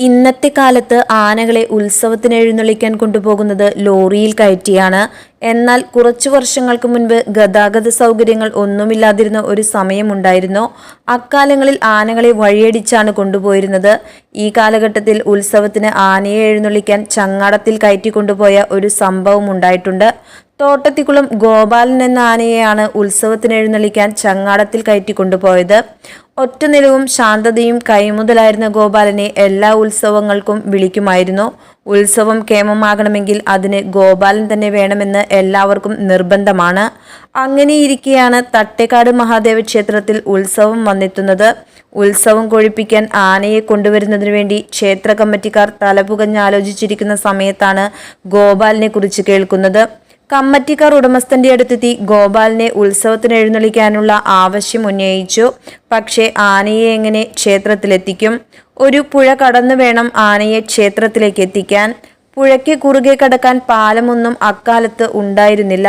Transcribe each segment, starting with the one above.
ഇന്നത്തെ കാലത്ത് ആനകളെ ഉത്സവത്തിന് എഴുന്നള്ളിക്കാൻ കൊണ്ടുപോകുന്നത് ലോറിയിൽ കയറ്റിയാണ്. എന്നാൽ കുറച്ചു വർഷങ്ങൾക്ക് മുൻപ് ഗതാഗത സൗകര്യങ്ങൾ ഒന്നുമില്ലാതിരുന്ന ഒരു സമയമുണ്ടായിരുന്നു. അക്കാലങ്ങളിൽ ആനകളെ വഴിയടിച്ചാണ് കൊണ്ടുപോയിരുന്നത്. ഈ കാലഘട്ടത്തിൽ ഉത്സവത്തിന് ആനയെ എഴുന്നള്ളിക്കാൻ ചങ്ങാടത്തിൽ കയറ്റി കൊണ്ടുപോയ ഒരു സംഭവം ഉണ്ടായിട്ടുണ്ട്. തോട്ടത്തിക്കുളം ഗോപാലൻ എന്ന ആനയെയാണ് ഉത്സവത്തിന് എഴുന്നള്ളിക്കാൻ ചങ്ങാടത്തിൽ കയറ്റി കൊണ്ടുപോയത്. ഒറ്റ നിലവും ശാന്തതയും കൈമുതലായിരുന്ന ഗോപാലനെ എല്ലാ ഉത്സവങ്ങൾക്കും വിളിക്കുമായിരുന്നു. ഉത്സവം കേമമാകണമെങ്കിൽ അതിന് ഗോപാലൻ തന്നെ വേണമെന്ന് എല്ലാവർക്കും നിർബന്ധമാണ്. അങ്ങനെയിരിക്കെയാണ് തട്ടേക്കാട് മഹാദേവ ക്ഷേത്രത്തിൽ ഉത്സവം വന്നെത്തുന്നത്. ഉത്സവം കൊഴിപ്പിക്കാൻ ആനയെ കൊണ്ടുവരുന്നതിനു വേണ്ടി ക്ഷേത്ര കമ്മിറ്റിക്കാർ തലപുകഞ്ഞാലോചിച്ചിരിക്കുന്ന സമയത്താണ് ഗോപാലിനെ കുറിച്ച് കേൾക്കുന്നത്. കമ്മിറ്റിക്കാർ ഉടമസ്ഥന്റെ അടുത്തെത്തി ഗോപാലിനെ ഉത്സവത്തിന് എഴുന്നള്ളിക്കാനുള്ള ആവശ്യം ഉന്നയിച്ചു. പക്ഷേ ആനയെ എങ്ങനെ ക്ഷേത്രത്തിലെത്തിക്കും? ഒരു പുഴ കടന്നു വേണം ആനയെ ക്ഷേത്രത്തിലേക്ക് എത്തിക്കാൻ. പുഴയ്ക്ക് കുറുകെ കടക്കാൻ പാലമൊന്നും അക്കാലത്ത് ഉണ്ടായിരുന്നില്ല.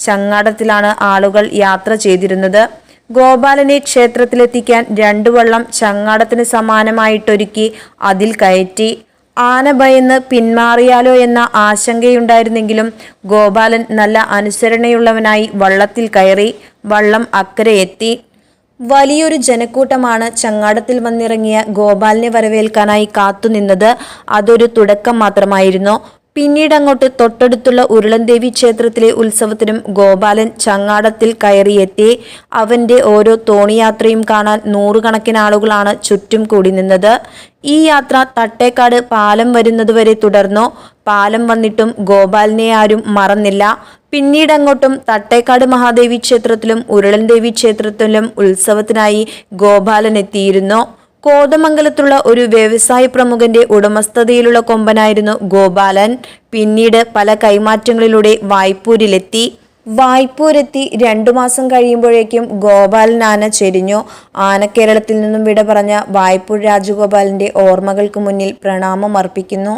ചങ്ങാടത്തിലാണ് ആളുകൾ യാത്ര ചെയ്തിരുന്നത്. ഗോപാലനെ ക്ഷേത്രത്തിലെത്തിക്കാൻ 2 വള്ളം ചങ്ങാടത്തിന് സമാനമായിട്ടൊരുക്കി അതിൽ കയറ്റി. ആന ഭയന്ന് പിന്മാറിയാലോ എന്ന ആശങ്കയുണ്ടായിരുന്നെങ്കിലും ഗോപാലൻ നല്ല അനുസരണയുള്ളവനായി വള്ളത്തിൽ കയറി. വള്ളം അക്കരെ എത്തി. വലിയൊരു ജനക്കൂട്ടമാണ് ചങ്ങാടത്തിൽ വന്നിറങ്ങിയ ഗോപാലിനെ വരവേൽക്കാനായി കാത്തുനിന്നത്. അതൊരു തുടക്കം മാത്രമായിരുന്നു. പിന്നീട് അങ്ങോട്ട് തൊട്ടടുത്തുള്ള ഉരുളൻദേവി ക്ഷേത്രത്തിലെ ഉത്സവത്തിനും ഗോപാലൻ ചങ്ങാടത്തിൽ കയറിയെത്തി. അവന്റെ ഓരോ തോണിയാത്രയും കാണാൻ നൂറുകണക്കിന് ആളുകളാണ് ചുറ്റും കൂടി നിന്നത്. ഈ യാത്ര തട്ടേക്കാട് പാലം വരുന്നതുവരെ തുടർന്നു. പാലം വന്നിട്ടും ഗോപാലിനെ ആരും മറന്നില്ല. പിന്നീട് അങ്ങോട്ടും തട്ടേക്കാട് മഹാദേവി ക്ഷേത്രത്തിലും ഉരുളൻദേവി ക്ഷേത്രത്തിലും ഉത്സവത്തിനായി ഗോപാലൻ എത്തിയിരുന്നു. കോതമംഗലത്തുള്ള ഒരു വ്യവസായ പ്രമുഖന്റെ ഉടമസ്ഥതയിലുള്ള കൊമ്പനായിരുന്നു ഗോപാലൻ. പിന്നീട് പല കൈമാറ്റങ്ങളിലൂടെ വായ്പൂരിലെത്തി. വായ്പൂരെത്തി 2 മാസം കഴിയുമ്പോഴേക്കും ഗോപാലൻ ആന ചെരിഞ്ഞു. ആന കേരളത്തിൽ നിന്നും വിട പറഞ്ഞ വായ്പൂർ രാജഗോപാലന്റെ ഓർമ്മകൾക്ക് മുന്നിൽ പ്രണാമം അർപ്പിക്കുന്നു.